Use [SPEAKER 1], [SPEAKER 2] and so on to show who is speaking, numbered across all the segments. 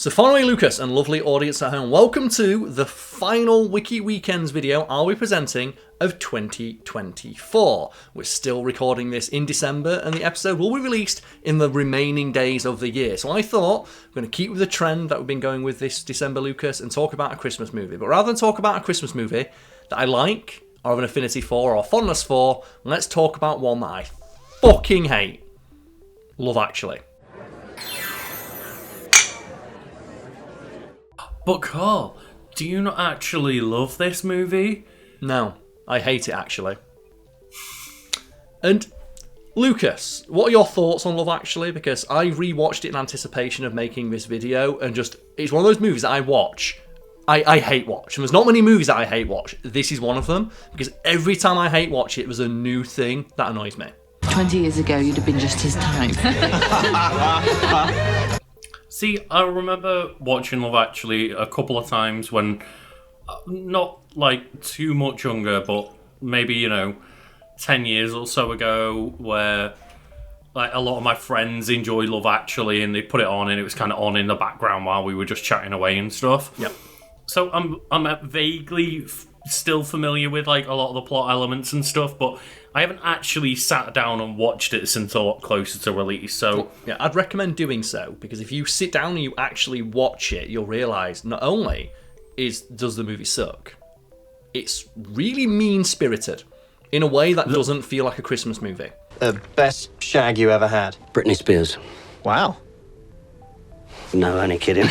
[SPEAKER 1] So finally, Lucas and lovely audience at home, welcome to the final Wiki Weekends video I'll be presenting of 2024. We're still recording this in December and the episode will be released in the remaining days of the year. So I thought we're going to keep with the trend that we've been going with this December, Lucas, and talk about a Christmas movie. But rather than talk about a Christmas movie that I like, or have an affinity for, or fondness for, let's talk about one that I fucking hate. Love Actually.
[SPEAKER 2] But Carl, do you not actually love this movie?
[SPEAKER 1] No, I hate it actually. And Lucas, what are your thoughts on Love Actually? Because I rewatched it in anticipation of making this video, and it's one of those movies that I watch. I hate watch. And there's not many movies that I hate watch. This is one of them, because every time I hate watch it, there's a new thing that annoys me.
[SPEAKER 3] 20 years ago, you'd have been just his type.
[SPEAKER 2] See, I remember watching Love Actually a couple of times when, not like too much younger, but maybe, 10 years or so ago, where like a lot of my friends enjoyed Love Actually and they put it on and it was kind of on in the background while we were just chatting away and stuff.
[SPEAKER 1] Yep.
[SPEAKER 2] So I'm vaguely still familiar with like a lot of the plot elements and stuff, but I haven't actually sat down and watched it since a lot closer to release. So
[SPEAKER 1] yeah, I'd recommend doing so, because if you sit down and you actually watch it, you'll realise not only does the movie suck, it's really mean-spirited in a way that doesn't feel like a Christmas movie.
[SPEAKER 4] The best shag you ever had?
[SPEAKER 5] Britney Spears.
[SPEAKER 4] Wow.
[SPEAKER 5] No, only kidding.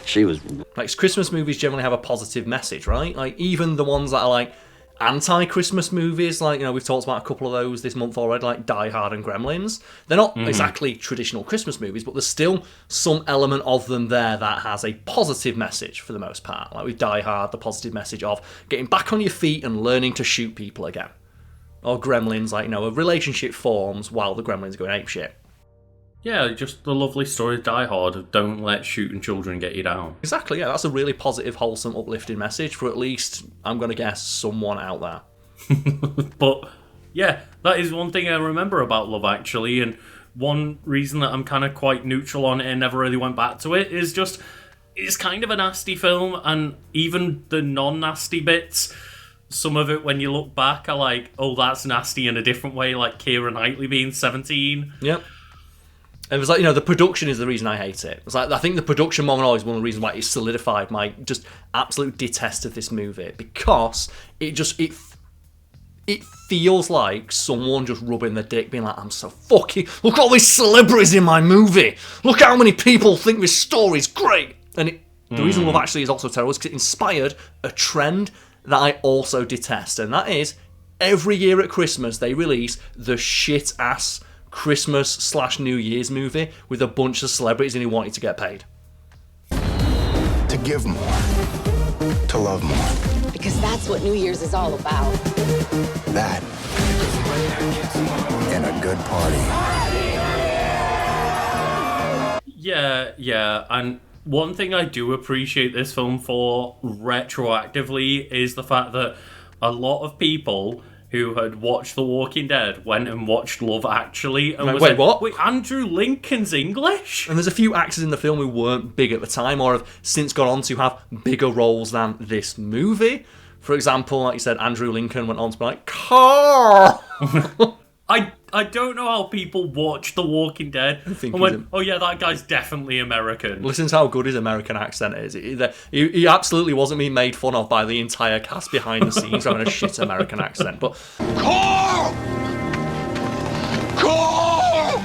[SPEAKER 5] She was...
[SPEAKER 1] Like, Christmas movies generally have a positive message, right? Like, even the ones that are like anti-Christmas movies, like, we've talked about a couple of those this month already, like Die Hard and Gremlins. They're not exactly traditional Christmas movies, but there's still some element of them there that has a positive message for the most part. Like with Die Hard, the positive message of getting back on your feet and learning to shoot people again. Or Gremlins, like, a relationship forms while the Gremlins go apeshit.
[SPEAKER 2] yeah, just the lovely story of Die Hard of don't let shooting children get you down.
[SPEAKER 1] Exactly, yeah, that's a really positive, wholesome, uplifting message for at least, I'm going to guess, someone out there.
[SPEAKER 2] But yeah, that is one thing I remember about Love Actually, and one reason that I'm kind of quite neutral on it and never really went back to it is just it's kind of a nasty film, and even the non-nasty bits, some of it when you look back are like, oh, that's nasty in a different way, like Keira Knightley being 17.
[SPEAKER 1] Yep. It was like, the production is the reason I hate it. It's like, I think the production monologue is one of the reasons why it solidified my just absolute detest of this movie, because it feels like someone just rubbing their dick, being like, I'm so fucking... Look at all these celebrities in my movie! Look how many people think this story's great! And the reason Love Actually is also terrible is because it inspired a trend that I also detest, and that is, every year at Christmas they release the shit-ass Christmas/New Year's movie with a bunch of celebrities and who wanted to get paid.
[SPEAKER 6] To give more. To love more.
[SPEAKER 7] Because that's what New Year's is all about.
[SPEAKER 6] That. And a good party.
[SPEAKER 2] Yeah, and one thing I do appreciate this film for retroactively is the fact that a lot of people who had watched The Walking Dead went and watched Love Actually and was
[SPEAKER 1] wait,
[SPEAKER 2] like,
[SPEAKER 1] what?
[SPEAKER 2] Wait, Andrew Lincoln's English?
[SPEAKER 1] And there's a few actors in the film who weren't big at the time or have since gone on to have bigger roles than this movie. For example, like you said, Andrew Lincoln went on to be like, Carl!
[SPEAKER 2] I don't know how people watch The Walking Dead and went, oh yeah, that guy's definitely American.
[SPEAKER 1] Listen to how good his American accent is. He absolutely wasn't being made fun of by the entire cast behind the scenes having a shit American accent. But
[SPEAKER 6] Carl! Carl!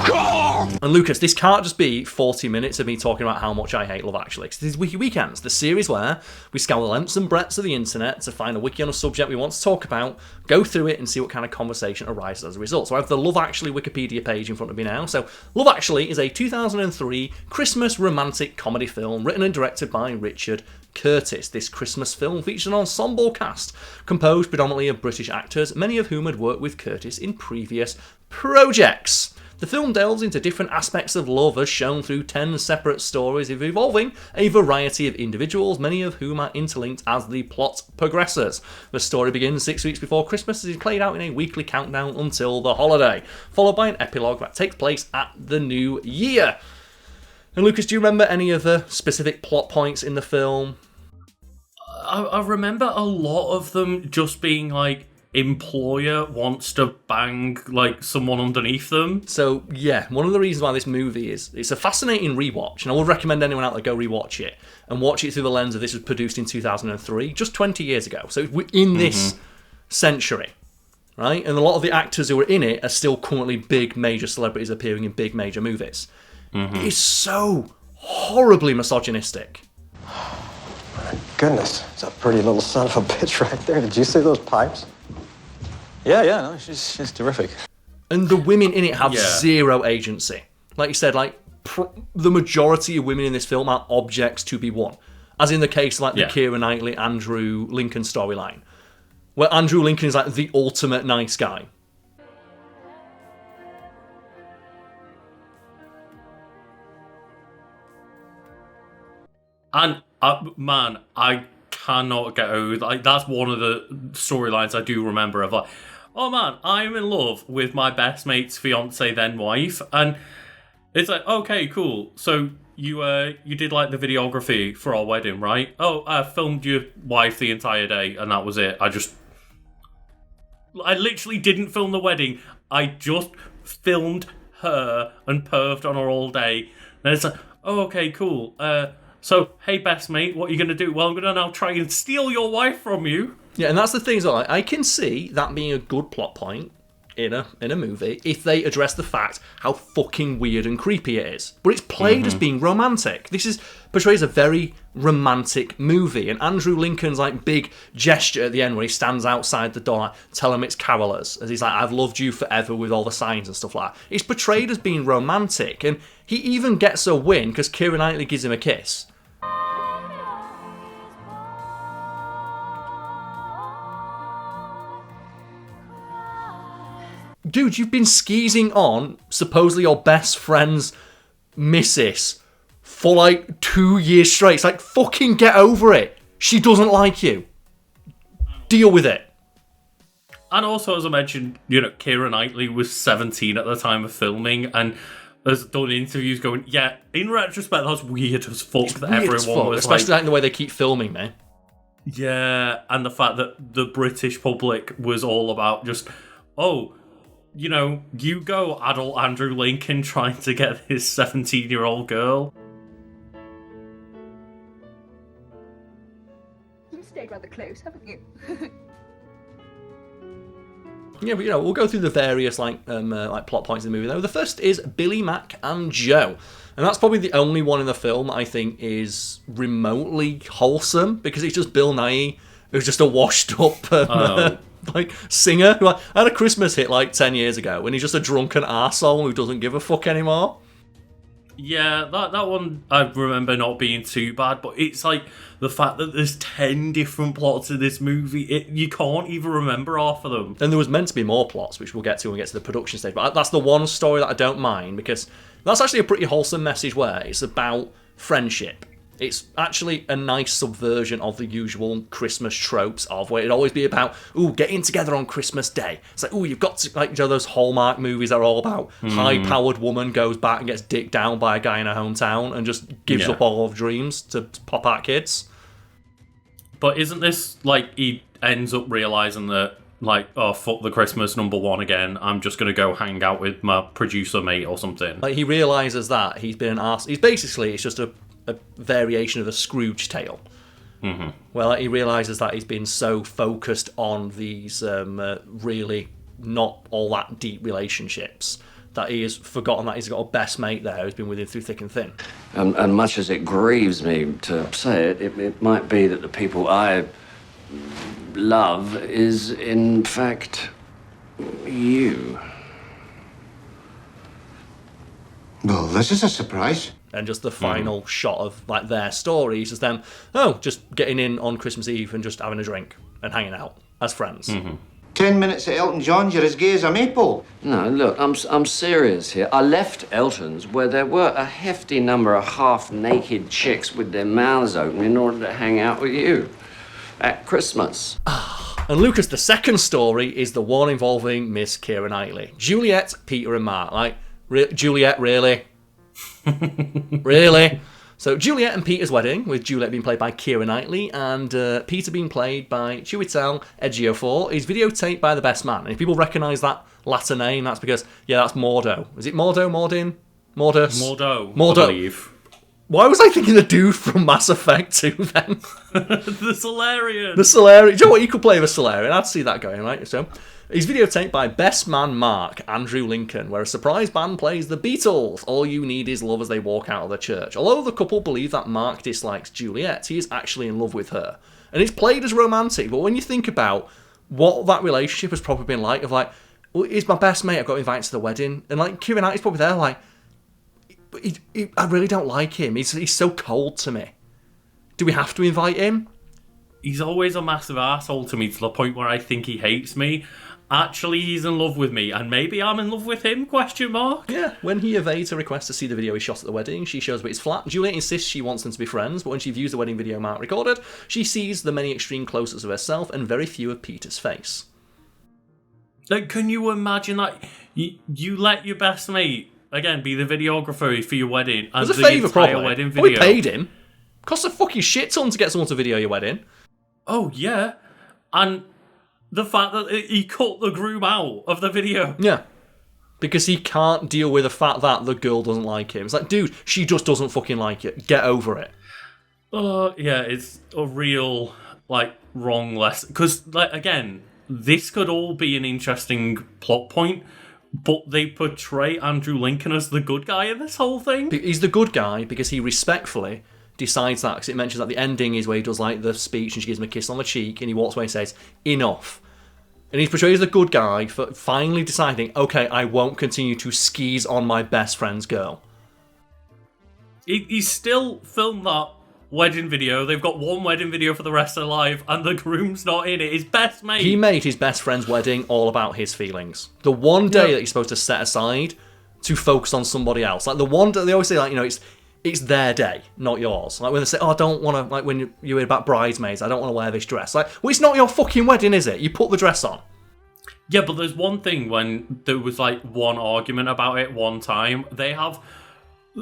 [SPEAKER 6] Carl!
[SPEAKER 1] And Lucas, this can't just be 40 minutes of me talking about how much I hate Love Actually. Because this is Wiki Weekends, the series where we scour the lengths and breadths of the internet to find a wiki on a subject we want to talk about, go through it and see what kind of conversation arises as a result. So I have the Love Actually Wikipedia page in front of me now. So Love Actually is a 2003 Christmas romantic comedy film written and directed by Richard Curtis. This Christmas film features an ensemble cast composed predominantly of British actors, many of whom had worked with Curtis in previous projects. The film delves into different aspects of love as shown through 10 separate stories involving a variety of individuals, many of whom are interlinked as the plot progresses. The story begins 6 weeks before Christmas and is played out in a weekly countdown until the holiday, followed by an epilogue that takes place at the new year. And Lucas, do you remember any of the specific plot points in the film?
[SPEAKER 2] I remember a lot of them just being like, employer wants to bang like someone underneath them.
[SPEAKER 1] So yeah, one of the reasons why this movie is, it's a fascinating rewatch, and I would recommend anyone out there go rewatch it and watch it through the lens of this was produced in 2003, just 20 years ago. So we're in this century, right? And a lot of the actors who are in it are still currently big major celebrities appearing in big major movies. It's so horribly misogynistic.
[SPEAKER 4] Goodness, it's a pretty little son of a bitch right there. Did you see those pipes?
[SPEAKER 8] Yeah, no, she's terrific.
[SPEAKER 1] And the women in it have
[SPEAKER 2] Yeah.
[SPEAKER 1] zero agency. Like you said, like the majority of women in this film are objects to be won. As in the case like the Keira Knightley, Andrew Lincoln storyline, where Andrew Lincoln is like the ultimate nice guy.
[SPEAKER 2] And man, I cannot get over. Like, that's one of the storylines I do remember of like, oh man, I'm in love with my best mate's fiance then wife, and it's like, okay, cool. So you did like the videography for our wedding, right? Oh, I filmed your wife the entire day, and that was it. I literally didn't film the wedding. I just filmed her and perved on her all day. And it's like, oh, okay, cool. So, hey, best mate, what are you going to do? Well, I'm going to now try and steal your wife from you.
[SPEAKER 1] Yeah, and that's the thing. So I can see that being a good plot point in a movie if they address the fact how fucking weird and creepy it is. But it's played as being romantic. This is portrayed as a very romantic movie, and Andrew Lincoln's like big gesture at the end where he stands outside the door, like, tell him it's carolers, as he's like, I've loved you forever with all the signs and stuff like that. It's portrayed as being romantic, and he even gets a win because Keira Knightley gives him a kiss. Dude, you've been skeezing on supposedly your best friend's missus for like 2 years straight. It's like, fucking get over it. She doesn't like you. Deal with it.
[SPEAKER 2] And also, as I mentioned, Keira Knightley was 17 at the time of filming, and has done interviews going, yeah, in retrospect, that's weird as fuck that
[SPEAKER 1] Weird
[SPEAKER 2] everyone
[SPEAKER 1] as fuck,
[SPEAKER 2] was
[SPEAKER 1] especially
[SPEAKER 2] like,
[SPEAKER 1] like the way they keep filming me.
[SPEAKER 2] yeah, and the fact that the British public was all about just, oh, you go, adult Andrew Lincoln, trying to get his 17-year-old girl.
[SPEAKER 9] You've stayed rather close, haven't you?
[SPEAKER 1] Yeah, but we'll go through the various like plot points in the movie though. The first is Billy, Mac and Joe. And that's probably the only one in the film I think is remotely wholesome, because it's just Bill Nighy, who's just a washed up like singer who had a Christmas hit like 10 years ago, and he's just a drunken arsehole who doesn't give a fuck anymore.
[SPEAKER 2] Yeah, that one I remember not being too bad, but it's like the fact that there's 10 different plots in this movie, you can't even remember half of them.
[SPEAKER 1] And there was meant to be more plots, which we'll get to when we get to the production stage, but that's the one story that I don't mind, because that's actually a pretty wholesome message where it's about friendship. It's actually a nice subversion of the usual Christmas tropes of where it'd always be about, getting together on Christmas Day. It's like, you've got to, like, those Hallmark movies are all about high-powered woman goes back and gets dicked down by a guy in her hometown and just gives up all of dreams to pop out kids.
[SPEAKER 2] But isn't this, like, he ends up realising that, like, oh, fuck the Christmas #1 again, I'm just going to go hang out with my producer mate or something.
[SPEAKER 1] Like, he realises that he's been an arse. It's just a variation of the Scrooge tale.
[SPEAKER 2] Mm-hmm.
[SPEAKER 1] Well, he realises that he's been so focused on these really not all that deep relationships that he has forgotten that he's got a best mate there who's been with him through thick and thin.
[SPEAKER 5] And much as it grieves me to say it, it might be that the people I love is, in fact, you.
[SPEAKER 6] Well, this is a surprise.
[SPEAKER 1] And just the final shot of like their stories is them, just getting in on Christmas Eve and just having a drink and hanging out as friends.
[SPEAKER 6] 10 minutes at Elton John's, you're as gay as a maple.
[SPEAKER 5] No, look, I'm serious here. I left Elton's where there were a hefty number of half-naked chicks with their mouths open in order to hang out with you at Christmas.
[SPEAKER 1] And Lucas, the second story is the one involving Miss Keira Knightley. Juliet, Peter and Mark. Like, Juliet, really? Really? So Juliet and Peter's wedding, with Juliet being played by Keira Knightley and Peter being played by Chiwetel Ejiofor, is videotaped by the best man. And if people recognise that latter name, that's because, that's Mordo. Is it Mordo? Mordin? Mordus?
[SPEAKER 2] Mordo. I believe.
[SPEAKER 1] Why was I thinking the dude from Mass Effect 2 then?
[SPEAKER 2] The Solarian.
[SPEAKER 1] The Solarian. Do you know what? You could play the Solarian. I'd see that going, right? So he's videotaped by best man Mark, Andrew Lincoln, where a surprise band plays the Beatles. All you need is love as they walk out of the church. Although the couple believe that Mark dislikes Juliet, he is actually in love with her. And it's played as romantic, but when you think about what that relationship has probably been like, of like, well, he's my best mate, I've got invited to the wedding. And like, Keira Knightley's probably there like, I really don't like him. He's so cold to me. Do we have to invite him?
[SPEAKER 2] He's always a massive arsehole to me, to the point where I think he hates me. Actually, he's in love with me, and maybe I'm in love with him, ?
[SPEAKER 1] Yeah, when he evades a request to see the video he shot at the wedding, she shows up at his flat. Juliet insists she wants them to be friends, but when she views the wedding video Mark recorded, she sees the many extreme close-ups of herself and very few of Peter's face.
[SPEAKER 2] Like, can you imagine that? You let your best mate, again, be the videographer for your wedding, and
[SPEAKER 1] There's a
[SPEAKER 2] the
[SPEAKER 1] favour,
[SPEAKER 2] entire
[SPEAKER 1] probably.
[SPEAKER 2] wedding
[SPEAKER 1] But we
[SPEAKER 2] video.
[SPEAKER 1] paid him. Costs a fucking shit ton to get someone to video your wedding.
[SPEAKER 2] Oh, yeah. And the fact that he cut the groom out of the video.
[SPEAKER 1] Yeah. Because he can't deal with the fact that the girl doesn't like him. It's like, dude, she just doesn't fucking like it. Get over it.
[SPEAKER 2] Yeah, it's a real, wrong lesson. Because, again, this could all be an interesting plot point, but they portray Andrew Lincoln as the good guy in this whole thing.
[SPEAKER 1] He's the good guy because he respectfully decides that, because it mentions that the ending is where he does the speech and she gives him a kiss on the cheek and he walks away and says, enough. And he's portrayed as the good guy for finally deciding, okay, I won't continue to skis on my best friend's girl.
[SPEAKER 2] He still filmed that wedding video. They've got one wedding video for the rest of their life, and the groom's not in it. His best mate.
[SPEAKER 1] He made his best friend's wedding all about his feelings. The one day that you're supposed to set aside to focus on somebody else. Like the one day, they always say, it's their day, not yours. Like when they say, I don't want to, when you hear about bridesmaids, I don't want to wear this dress. Well, it's not your fucking wedding, is it? You put the dress on.
[SPEAKER 2] Yeah, but there's one thing when there was one argument about it one time. They have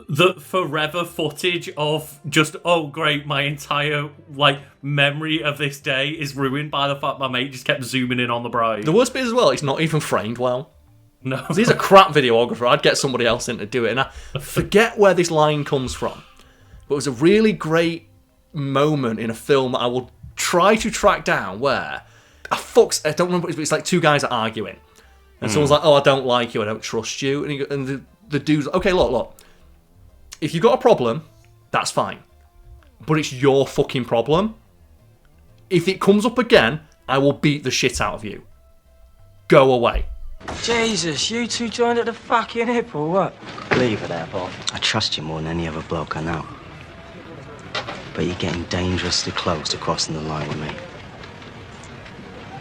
[SPEAKER 2] the forever footage of just, oh great, my entire memory of this day is ruined by the fact my mate just kept zooming in on the bride.
[SPEAKER 1] The worst bit as well, it's not even framed well.
[SPEAKER 2] No.
[SPEAKER 1] He's a crap videographer. I'd get somebody else in to do it. And I forget where this line comes from. But it was a really great moment in a film that I will try to track down where I don't remember, it's two guys are arguing. And someone's like, oh, I don't like you, I don't trust you. And the dude's like, okay, look. If you've got a problem, that's fine. But it's your fucking problem. If it comes up again, I will beat the shit out of you. Go away.
[SPEAKER 10] Jesus, you two joined at the fucking hip or what?
[SPEAKER 11] Leave it there, Bob. I trust you more than any other bloke I know. But you're getting dangerously close to crossing the line with me.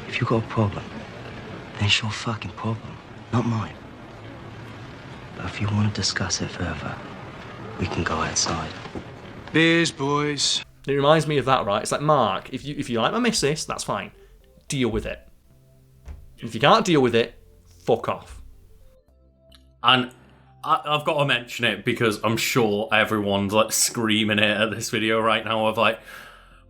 [SPEAKER 11] If you've got a problem, then it's your fucking problem, not mine. But if you want to discuss it further, we can go outside.
[SPEAKER 10] Beers, boys.
[SPEAKER 1] It reminds me of that, right? It's like, Mark, if you like my missus, that's fine. Deal with it. If you can't deal with it, fuck off.
[SPEAKER 2] And I've got to mention it because I'm sure everyone's screaming it at this video right now of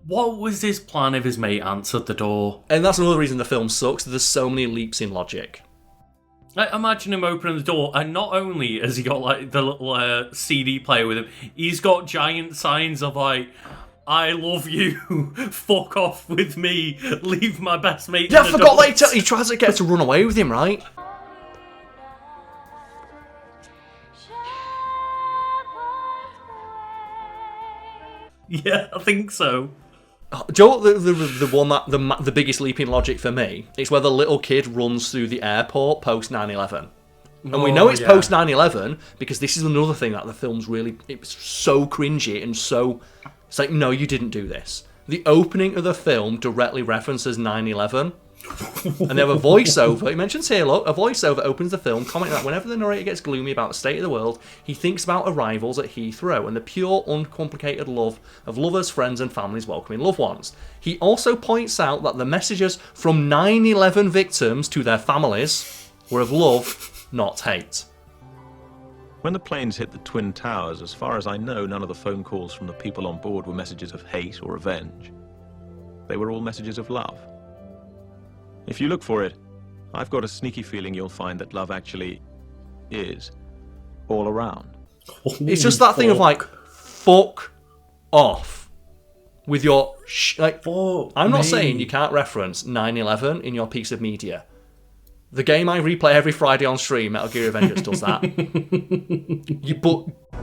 [SPEAKER 2] what was his plan if his mate answered the door?
[SPEAKER 1] And that's another reason the film sucks. There's so many leaps in logic.
[SPEAKER 2] Imagine him opening the door, and not only has he got the little CD player with him, he's got giant signs of I love you, fuck off with me, leave my best mate.
[SPEAKER 1] Yeah, I forgot he tries to get her to run away with him, right?
[SPEAKER 2] Yeah, I think so.
[SPEAKER 1] Do you know what the biggest leap in logic for me? It's where the little kid runs through the airport post 9/11. And we know it's post 9/11 because this is another thing that the film's it's so cringy and so... It's like, no, you didn't do this. The opening of the film directly references 9/11. And they have a voiceover. He mentions here, look, a voiceover opens the film, commenting that whenever the narrator gets gloomy about the state of the world, he thinks about arrivals at Heathrow and the pure, uncomplicated love of lovers, friends, and families welcoming loved ones. He also points out that the messages from 9/11 victims to their families were of love, not hate.
[SPEAKER 8] When the planes hit the Twin Towers, as far as I know, none of the phone calls from the people on board were messages of hate or revenge. They were all messages of love. If you look for it, I've got a sneaky feeling you'll find that love actually is all around.
[SPEAKER 1] It's just that thing of like, fuck off with your I'm not saying you can't reference 9/11 in your piece of media. The game I replay every Friday on stream, Metal Gear Revengeance, does that.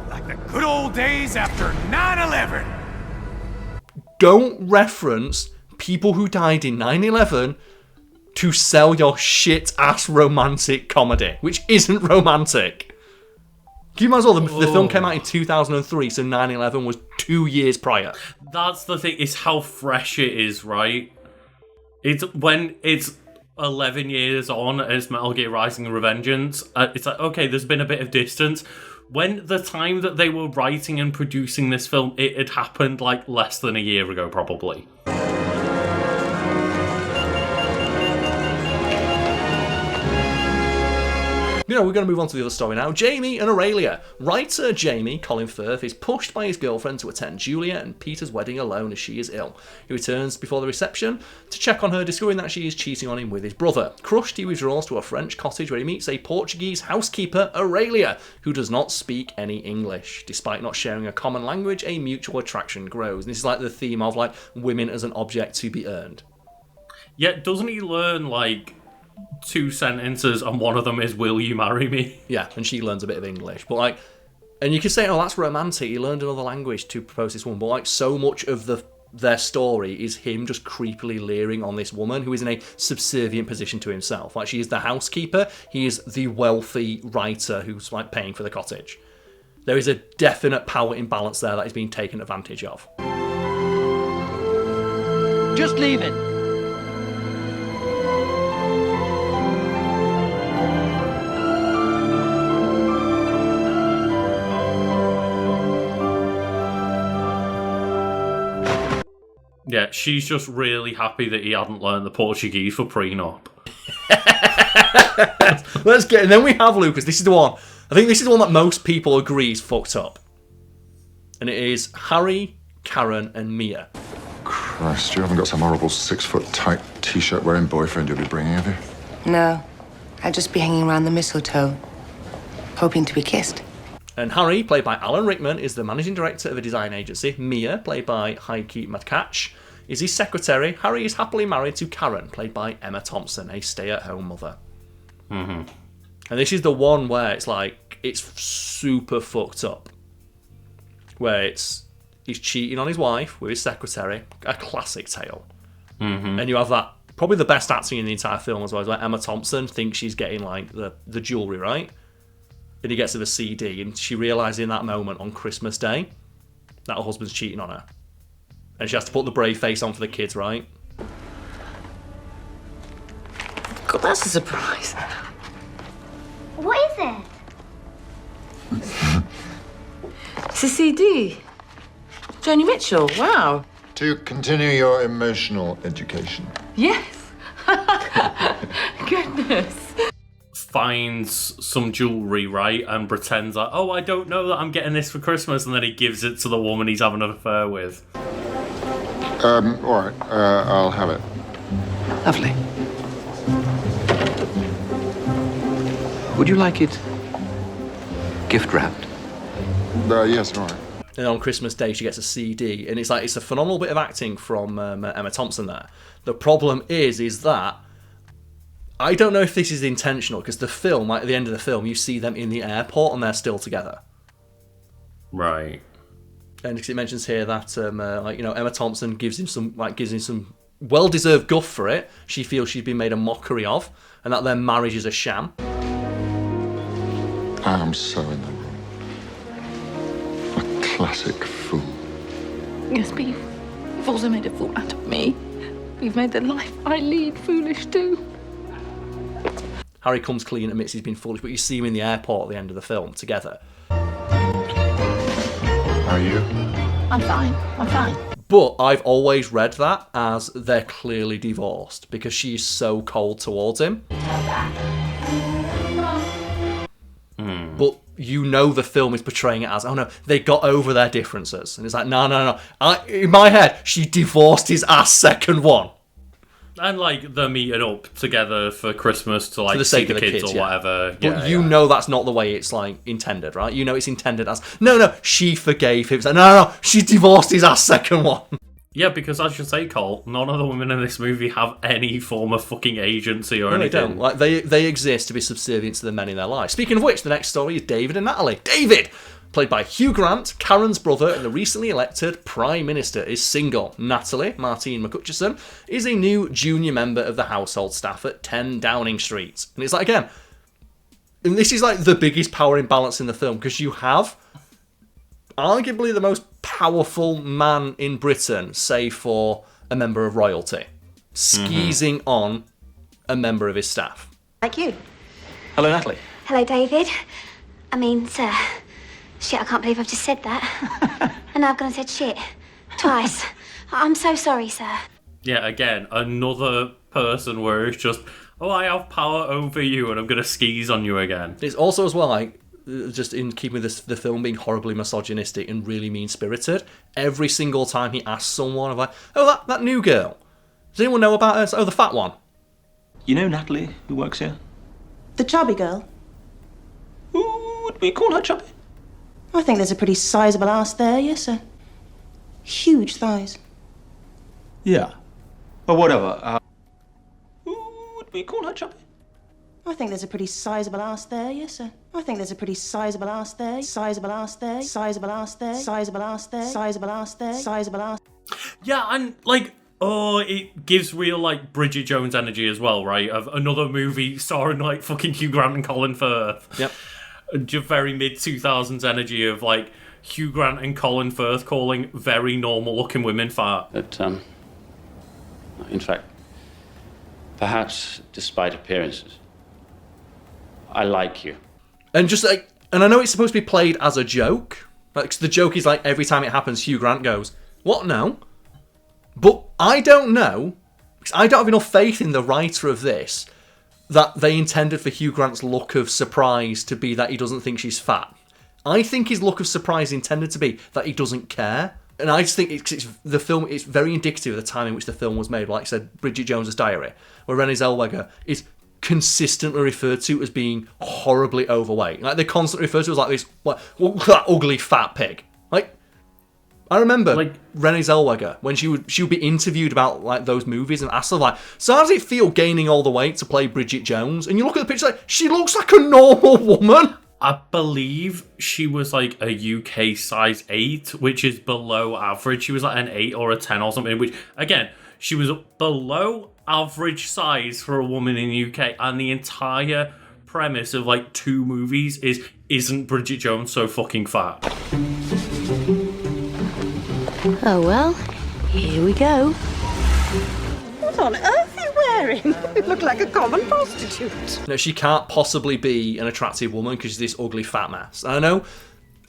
[SPEAKER 12] Like the good old days after 9/11.
[SPEAKER 1] Don't reference people who died in 9/11 to sell your shit-ass romantic comedy, which isn't romantic. You might as well, the film came out in 2003, so 9/11 was 2 years prior.
[SPEAKER 2] That's the thing, is how fresh it is, right? It's when it's 11 years on as Metal Gear Rising and Revengeance, it's like, okay, there's been a bit of distance. When the time that they were writing and producing this film, it had happened like less than a year ago, probably.
[SPEAKER 1] You know, we're going to move on to the other story now. Jamie and Aurelia. Writer Jamie, Colin Firth, is pushed by his girlfriend to attend Julia and Peter's wedding alone as she is ill. He returns before the reception to check on her, discovering that she is cheating on him with his brother. Crushed, he withdraws to a French cottage where he meets a Portuguese housekeeper, Aurelia, who does not speak any English. Despite not sharing a common language, a mutual attraction grows. And this is like the theme of like women as an object to be earned.
[SPEAKER 2] Yeah, doesn't he learn like 2 sentences and one of them is "Will you marry me?"
[SPEAKER 1] Yeah, and she learns a bit of English, but like, and you could say, oh, that's romantic. He learned another language to propose this woman, but like, so much of their story is him just creepily leering on this woman who is in a subservient position to himself. Like, she is the housekeeper, he is the wealthy writer who's like paying for the cottage. There is a definite power imbalance there that is being taken advantage of.
[SPEAKER 10] Just leave it.
[SPEAKER 2] Yeah, she's just really happy that he hadn't learned the Portuguese for prenup.
[SPEAKER 1] Let's get, and then we have Lucas. This is the one. I think this is the one that most people agree is fucked up. And it is Harry, Karen, and Mia.
[SPEAKER 13] Christ, you haven't got some horrible 6-foot tight t-shirt wearing boyfriend you'll be bringing, have you?
[SPEAKER 14] No. I'd just be hanging around the mistletoe, hoping to be kissed.
[SPEAKER 1] And Harry, played by Alan Rickman, is the managing director of a design agency. Mia, played by Heike Matkach, is his secretary. Harry is happily married to Karen, played by Emma Thompson, a stay-at-home mother.
[SPEAKER 2] Mm-hmm.
[SPEAKER 1] And this is the one where it's like, it's super fucked up. Where he's cheating on his wife with his secretary. A classic tale.
[SPEAKER 2] Mm-hmm.
[SPEAKER 1] And you have that, probably the best acting in the entire film as well, where Emma Thompson thinks she's getting like the jewellery, right? And he gets her the CD, and she realises in that moment on Christmas Day that her husband's cheating on her. And she has to put the brave face on for the kids, right?
[SPEAKER 14] God, that's a surprise.
[SPEAKER 9] What is it?
[SPEAKER 14] It's a CD. Joni Mitchell, wow.
[SPEAKER 13] To continue your emotional education.
[SPEAKER 14] Yes. Goodness.
[SPEAKER 2] Finds some jewellery, right, and pretends like, oh, I don't know that I'm getting this for Christmas, and then he gives it to the woman he's having an affair with.
[SPEAKER 13] All right, I'll have it.
[SPEAKER 14] Lovely.
[SPEAKER 15] Would you like it gift wrapped?
[SPEAKER 13] Yes, all right.
[SPEAKER 1] And on Christmas Day, she gets a CD, and it's like, it's a phenomenal bit of acting from Emma Thompson there. The problem is that I don't know if this is intentional, because the film, like at the end of the film, you see them in the airport and they're still together.
[SPEAKER 2] Right.
[SPEAKER 1] And it mentions here that Emma Thompson gives him some well-deserved guff for it. She feels she's been made a mockery of, and that their marriage is a sham.
[SPEAKER 13] I am so in the wrong. A classic fool.
[SPEAKER 3] Yes, but you've also made a fool out of me. You've made the life I lead foolish too.
[SPEAKER 1] Harry comes clean and admits he's been foolish, but you see him in the airport at the end of the film together.
[SPEAKER 13] How are you?
[SPEAKER 3] I'm fine. I'm fine.
[SPEAKER 1] But I've always read that as they're clearly divorced because she's so cold towards him. But you know the film is portraying it as, oh no, they got over their differences. And it's like, no. In my head, she divorced his ass second one.
[SPEAKER 2] And, like, they're meeting up together for Christmas to, like,
[SPEAKER 1] For the
[SPEAKER 2] see
[SPEAKER 1] sake
[SPEAKER 2] the
[SPEAKER 1] of the
[SPEAKER 2] kids or
[SPEAKER 1] yeah.
[SPEAKER 2] whatever.
[SPEAKER 1] But you know that's not the way it's, like, intended, right? You know it's intended as, no, she forgave him. It's like, no, she divorced his ass second one.
[SPEAKER 2] Yeah, because as you say, Cole, none of the women in this movie have any form of fucking agency or anything.
[SPEAKER 1] They don't. Like, they exist to be subservient to the men in their lives. Speaking of which, the next story is David and Natalie. David, played by Hugh Grant, Karen's brother, and the recently elected Prime Minister, is single. Natalie, Martine McCutcheon, is a new junior member of the household staff at 10 Downing Street. And it's like, again, and this is like the biggest power imbalance in the film, because you have arguably the most powerful man in Britain, save for a member of royalty, skeezing on a member of his staff.
[SPEAKER 16] Like you.
[SPEAKER 15] Hello, Natalie.
[SPEAKER 9] Hello, David. I mean, sir. Shit, I can't believe I've just said that. And now I've gone and said shit. Twice. I'm so sorry, sir.
[SPEAKER 2] Yeah, again, another person where it's just, oh, I have power over you and I'm going to skis on you again.
[SPEAKER 1] It's also as well, like, just in keeping with the film being horribly misogynistic and really mean-spirited, every single time he asks someone, I'm like, oh, that new girl. Does anyone know about her? Oh, the fat one.
[SPEAKER 8] You know Natalie, who works here?
[SPEAKER 16] The chubby girl.
[SPEAKER 8] Ooh, would we call her chubby?
[SPEAKER 16] I think there's a pretty sizable ass there, yes, sir. Huge thighs.
[SPEAKER 8] Yeah. Or whatever. Ooh, would we call her chubby?
[SPEAKER 16] I think there's a pretty sizable ass there, yes, sir. I think there's a pretty sizable ass there. Sizable ass there. Sizable ass there. Sizable ass there. Sizable ass there. Sizable ass.
[SPEAKER 2] Yeah, and, like, oh, it gives real, like, Bridget Jones energy as well, right? Of another movie starring, like, fucking Hugh Grant and Colin Firth.
[SPEAKER 1] Yep.
[SPEAKER 2] And just very mid-2000s energy of, like, Hugh Grant and Colin Firth calling very normal-looking women fat.
[SPEAKER 5] But, in fact, perhaps despite appearances, I like you.
[SPEAKER 1] And just like, and I know it's supposed to be played as a joke. Like, the joke is like every time it happens, Hugh Grant goes, "What? No." But I don't know, because I don't have enough faith in the writer of this, that they intended for Hugh Grant's look of surprise to be that he doesn't think she's fat. I think his look of surprise intended to be that he doesn't care. And I just think it's the film. It's very indicative of the time in which the film was made. Like I said, Bridget Jones's Diary, where Renée Zellweger is consistently referred to as being horribly overweight. Like, they constantly refer to her as like this, what that ugly fat pig. Like, I remember like Renée Zellweger when she would be interviewed about like those movies and asked her like, so how does it feel gaining all the weight to play Bridget Jones? And you look at the picture like, she looks like a normal woman.
[SPEAKER 2] I believe she was like a UK size 8, which is below average. She was like an 8 or a 10 or something, which, again, she was below average size for a woman in the UK, and the entire premise of like 2 movies is, isn't Bridget Jones so fucking fat?
[SPEAKER 9] Oh, well, here we go.
[SPEAKER 16] What on earth are you wearing? You look like a common prostitute.
[SPEAKER 1] No, she can't possibly be an attractive woman because she's this ugly fat mess. And I know,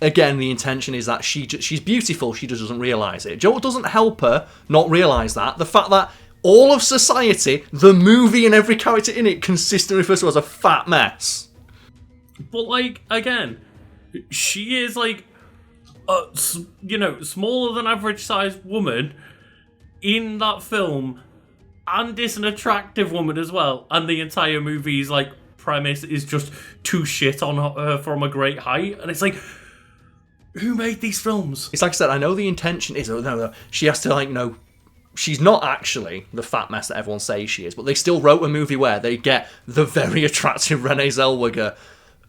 [SPEAKER 1] again, the intention is that she's beautiful, she just doesn't realise it. Do you know what doesn't help her not realise that? The fact that all of society, the movie and every character in it consistently refers to her as a fat mess.
[SPEAKER 2] But, like, again, she is, like, a, you know, smaller than average sized woman in that film, and is an attractive woman as well. And the entire movie's, like, premise is just to shit on her from a great height. And it's like, who made these films?
[SPEAKER 1] It's like I said, I know the intention is, no, she has to, like, no, she's not actually the fat mess that everyone says she is, but they still wrote a movie where they get the very attractive Renée Zellweger